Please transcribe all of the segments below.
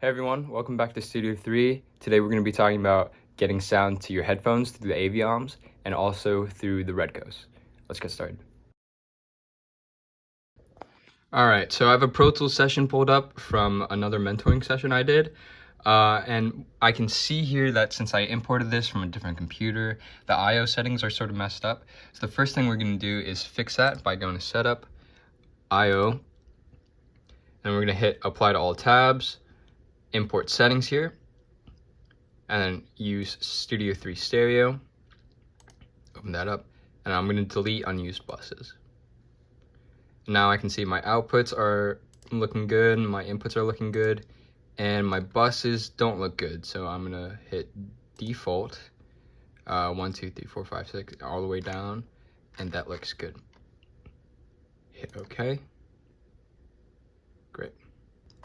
Hey everyone, welcome back to Studio 3. Today we're going to be talking about getting sound to your headphones through the Avioms and also through the Redcos. Let's get started. Alright, so I have a Pro Tools session pulled up from another mentoring session I did. And I can see here that since I imported this from a different computer, the I/O settings are sort of messed up. So the first thing we're going to do is fix that by going to Setup, I/O, and we're going to hit Apply to all tabs. Import settings here, and then use Studio 3 Stereo. Open that up, and I'm going to delete unused buses. Now I can see my outputs are looking good, my inputs are looking good, and my buses don't look good. So I'm going to hit default, 1, 2, 3, 4, 5, 6, all the way down, and that looks good. Hit OK. Great.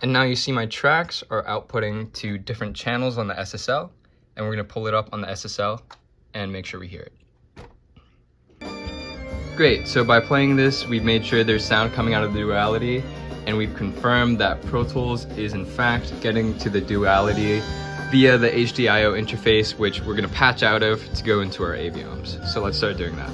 And now you see my tracks are outputting to different channels on the SSL, and we're going to pull it up on the SSL and make sure we hear it. Great, so by playing this, we've made sure there's sound coming out of the Duality, and we've confirmed that Pro Tools is in fact getting to the Duality via the HDIO interface, which we're going to patch out of to go into our Avioms. So let's start doing that.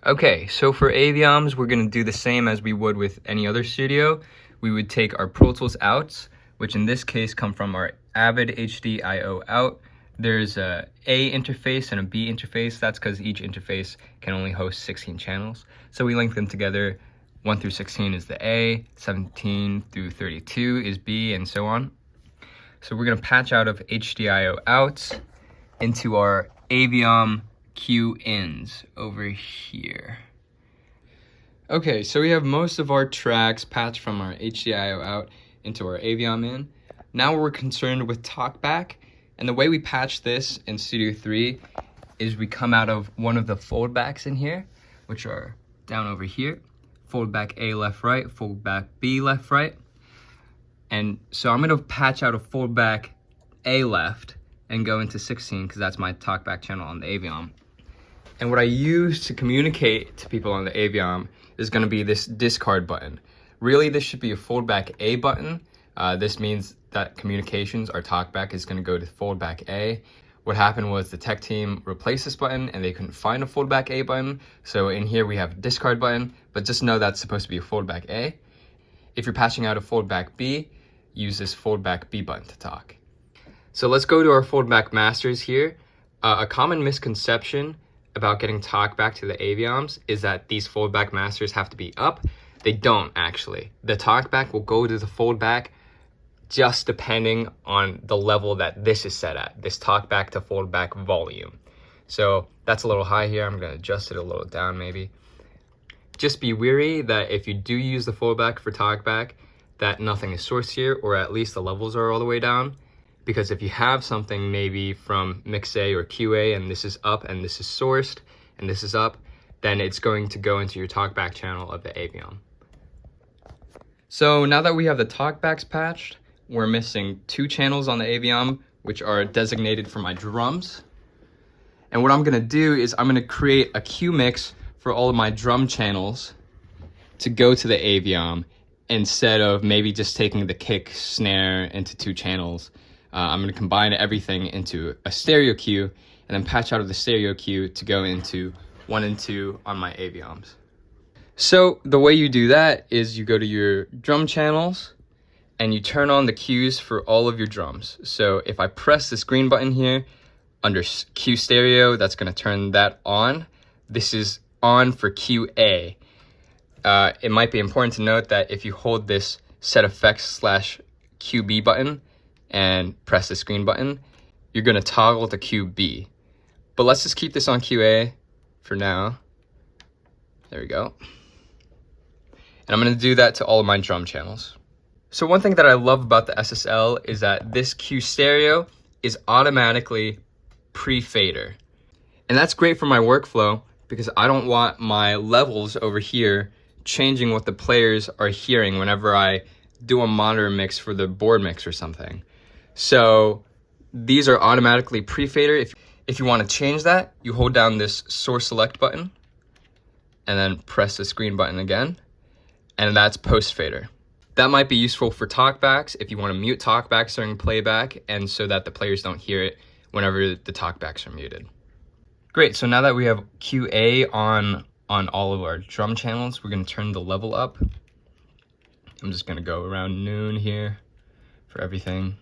Okay, so for Avioms, we're going to do the same as we would with any other studio. We would take our Pro Tools outs, which in this case come from our Avid HDIO out. There's a interface and a B interface. That's because each interface can only host 16 channels. So we link them together. 1 through 16 is the A, 17 through 32 is B, and so on. So we're going to patch out of HDIO outs into our Aviom Q ins over here. Okay, so we have most of our tracks patched from our HDIO out into our Aviom in. Now we're concerned with Talkback, and the way we patch this in Studio 3 is we come out of one of the Foldbacks in here, which are down over here. Foldback A left right, Foldback B left right. And so I'm going to patch out of Foldback A left and go into 16 because that's my Talkback channel on the Aviom. And what I use to communicate to people on the Aviom is going to be this discard button. Really, this should be a Foldback A button. This means that communications, our Talkback, is going to go to Foldback A. What happened was the tech team replaced this button and they couldn't find a Foldback A button. So in here we have a discard button, but just know that's supposed to be a Foldback A. If you're patching out a Foldback B, use this Foldback B button to talk. So let's go to our Foldback Masters here. A common misconception about getting Talkback to the Avioms is that these Foldback Masters have to be up. They don't actually. The Talkback will go to the Foldback just depending on the level that this is set at, this Talkback to Foldback volume. So that's a little high here. I'm gonna adjust it a little down maybe. Just be wary that if you do use the Foldback for Talkback, that nothing is sourced here, or at least the levels are all the way down. Because if you have something maybe from Mix A or QA and this is up and this is sourced and this is up, then it's going to go into your Talkback channel of the Aviom. So now that we have the Talkbacks patched, we're missing 2 channels on the Aviom, which are designated for my drums. And what I'm going to do is I'm going to create a Q mix for all of my drum channels to go to the Aviom instead of maybe just taking the kick, snare into 2 channels. I'm going to combine everything into a stereo cue and then patch out of the stereo cue to go into 1 and 2 on my Avioms. So the way you do that is you go to your drum channels and you turn on the cues for all of your drums. So if I press this green button here under Q stereo, that's going to turn that on. This is on for QA. It might be important to note that if you hold this set effects / QB button and press the screen button, you're going to toggle to QB. But let's just keep this on QA for now. There we go. And I'm going to do that to all of my drum channels. So one thing that I love about the SSL is that this Q stereo is automatically pre-fader. And that's great for my workflow because I don't want my levels over here changing what the players are hearing whenever I do a monitor mix for the board mix or something. So these are automatically pre-fader. If you want to change that, you hold down this source select button and then press the screen button again, and that's post fader. That might be useful for talkbacks if you want to mute talkbacks during playback and so that the players don't hear it whenever the talkbacks are muted. Great, so now that we have QA on all of our drum channels, we're going to turn the level up. I'm just going to go around noon here for everything.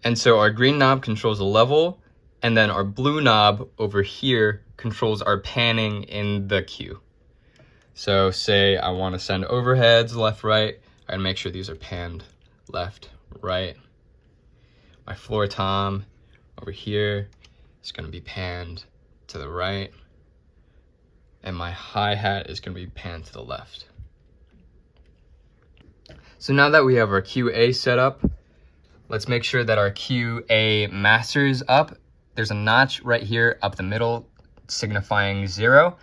And so our green knob controls the level, and then our blue knob over here controls our panning in the cue. So say I want to send overheads left, right, I gotta make sure these are panned left, right. My floor tom over here is gonna be panned to the right, and my hi-hat is gonna be panned to the left. So now that we have our QA set up, let's make sure that our QA master is up. There's a notch right here up the middle signifying 0.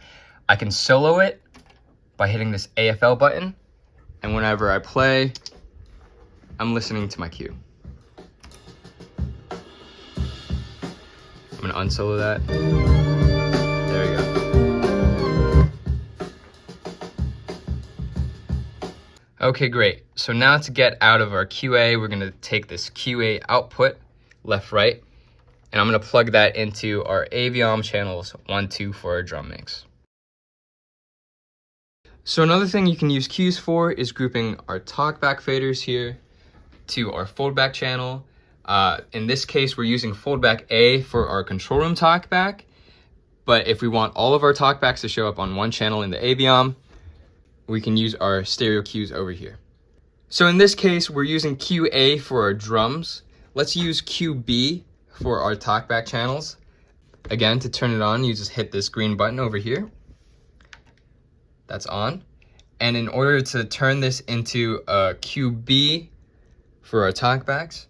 I can solo it by hitting this AFL button, and whenever I play, I'm listening to my cue. I'm gonna unsolo that. There we go. Okay, great. So now to get out of our QA, we're gonna take this QA output, left, right, and I'm gonna plug that into our Aviom channels 1, 2 for our drum mix. So another thing you can use cues for is grouping our talkback faders here to our foldback channel. In this case, we're using Foldback A for our control room talkback, but if we want all of our talkbacks to show up on one channel in the Aviom, we can use our stereo cues over here. So in this case, we're using QA for our drums. Let's use QB for our talkback channels. Again, to turn it on, you just hit this green button over here. That's on. And in order to turn this into a QB for our talkbacks,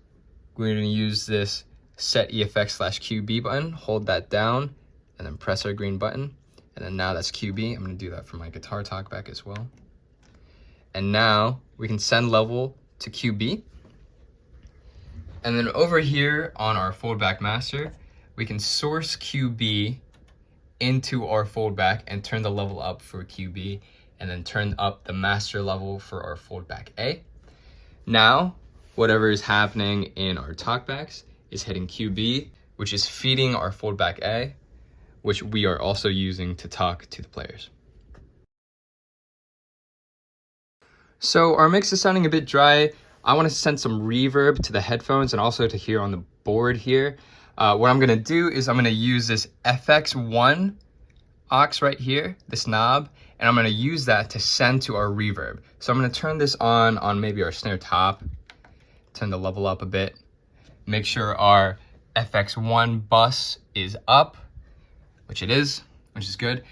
we're going to use this set EFX/QB button, hold that down, and then press our green button. And then now that's QB. I'm going to do that for my guitar talkback as well. And now we can send level to QB. And then over here on our Foldback Master, we can source QB into our Foldback and turn the level up for QB, and then turn up the master level for our Foldback A. Now, whatever is happening in our talkbacks is hitting QB, which is feeding our Foldback A, which we are also using to talk to the players. So our mix is sounding a bit dry. I want to send some reverb to the headphones and also to hear on the board here. What I'm going to do is I'm going to use this FX1 aux right here, this knob, and I'm going to use that to send to our reverb. So I'm going to turn this on maybe our snare top, turn the level up a bit, make sure our FX1 bus is up, which it is, which is good.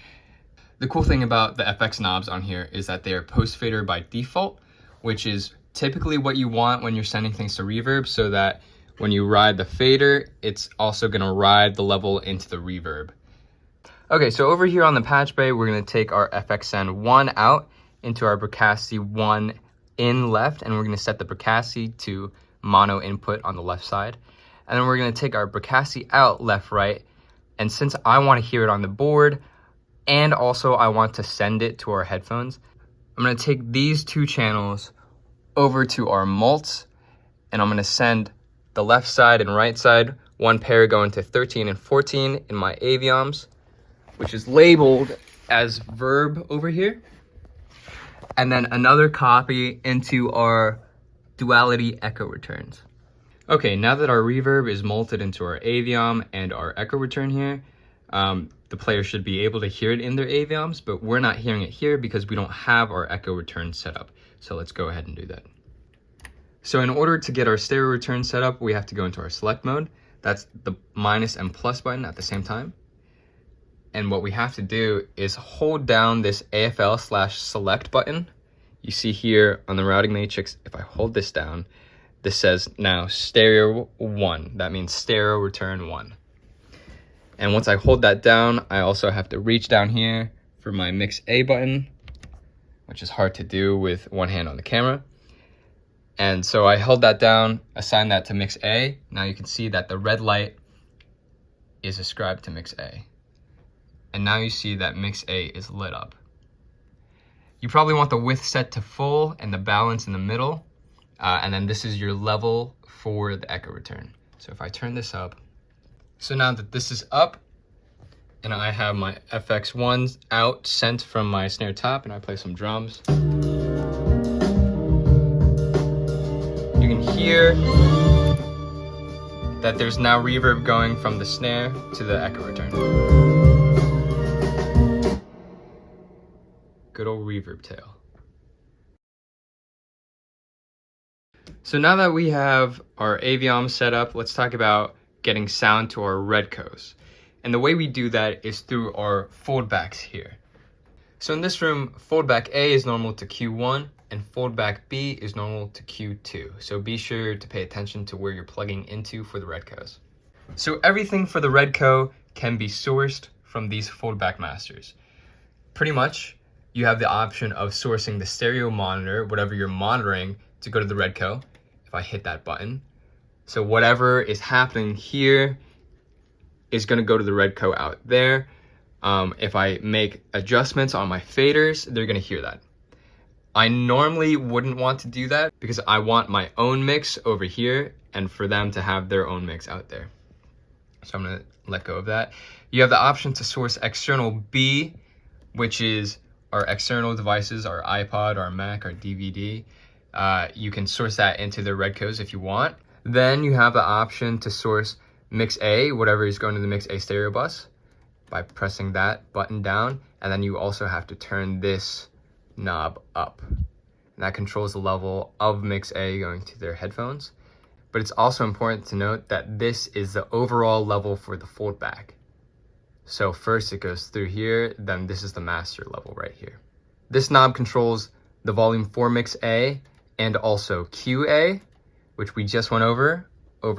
The cool thing about the FX knobs on here is that they are post fader by default, which is typically what you want when you're sending things to reverb, so that when you ride the fader, it's also gonna ride the level into the reverb. Okay, so over here on the patch bay, we're gonna take our FXN1 out into our Bricasti 1 in left, and we're gonna set the Bricasti to mono input on the left side. And then we're gonna take our Bricasti out left, right, and since I wanna hear it on the board, and also I want to send it to our headphones, I'm gonna take these two channels over to our mults, and I'm gonna send the left side and right side, one pair going to 13 and 14 in my Avioms, which is labeled as Verb over here. And then another copy into our Duality echo returns. Okay, now that our reverb is multed into our Aviom and our echo return here, the player should be able to hear it in their Avioms, but we're not hearing it here because we don't have our echo return set up. So let's go ahead and do that. So in order to get our stereo return set up, we have to go into our select mode. That's the minus and plus button at the same time. And what we have to do is hold down this AFL/select button. You see here on the routing matrix, if I hold this down, this says now stereo 1. That means stereo return 1. And once I hold that down, I also have to reach down here for my mix A button, which is hard to do with one hand on the camera. And so I held that down, assigned that to mix A. Now you can see that the red light is ascribed to mix A. And now you see that mix A is lit up. You probably want the width set to full and the balance in the middle. And then this is your level for the echo return. So if I turn this up, so now that this is up and I have my FX1s out sent from my snare top and I play some drums, you can hear that there's now reverb going from the snare to the echo return. Good old reverb tail. So now that we have our Avioms set up, let's talk about getting sound to our Redcos. And the way we do that is through our Foldbacks here. So in this room, Foldback A is normal to Q1 and Foldback B is normal to Q2. So be sure to pay attention to where you're plugging into for the Redcos. So everything for the Redco can be sourced from these Foldback Masters. Pretty much, you have the option of sourcing the stereo monitor, whatever you're monitoring, to go to the Redco. If I hit that button, so whatever is happening here is going to go to the Redco out there. If I make adjustments on my faders, they're going to hear that. I normally wouldn't want to do that because I want my own mix over here and for them to have their own mix out there. So I'm going to let go of that. You have the option to source external B, which is our external devices, our iPod, our Mac, our DVD. You can source that into the Redcos if you want. Then you have the option to source mix A, whatever is going to the mix A stereo bus, by pressing that button down. And then you also have to turn this knob up. And that controls the level of mix A going to their headphones. But it's also important to note that this is the overall level for the Foldback. So first it goes through here, then this is the master level right here. This knob controls the volume for mix A and also QA, which we just went over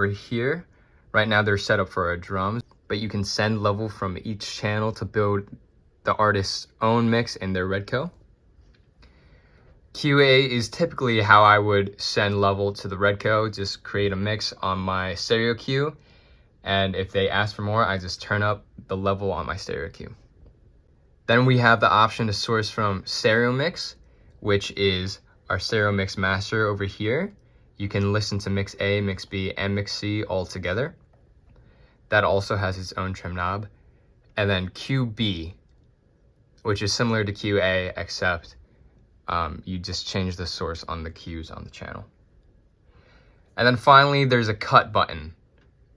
here. Right now they're set up for our drums, but you can send level from each channel to build the artist's own mix in their Redco. QA is typically how I would send level to the Redco, just create a mix on my stereo cue. And if they ask for more, I just turn up the level on my stereo cue. Then we have the option to source from stereo mix, which is our stereo mix master over here. You can listen to mix A, mix B, and mix C all together. That also has its own trim knob. And then QB, which is similar to QA, except you just change the source on the cues on the channel. And then finally, there's a cut button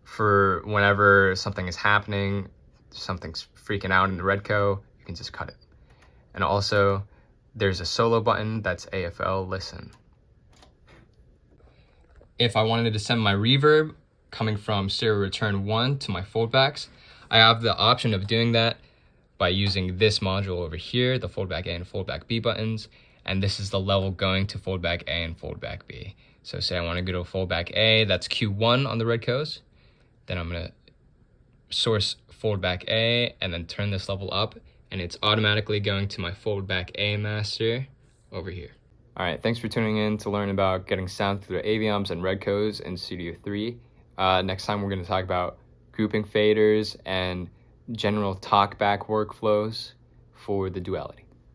for whenever something is happening, something's freaking out in the Redco, you can just cut it. And also, there's a solo button that's AFL listen. If I wanted to send my reverb coming from stereo return 1 to my Foldbacks, I have the option of doing that by using this module over here, the Foldback A and Foldback B buttons, and this is the level going to Foldback A and Foldback B. So say I want to go to Foldback A, that's Q1 on the Redcos, then I'm going to source Foldback A and then turn this level up, and it's automatically going to my Foldback A master over here. All right, thanks for tuning in to learn about getting sound through the Avioms and Redcos in Studio 3. Next time we're going to talk about grouping faders and general talkback workflows for the Duality.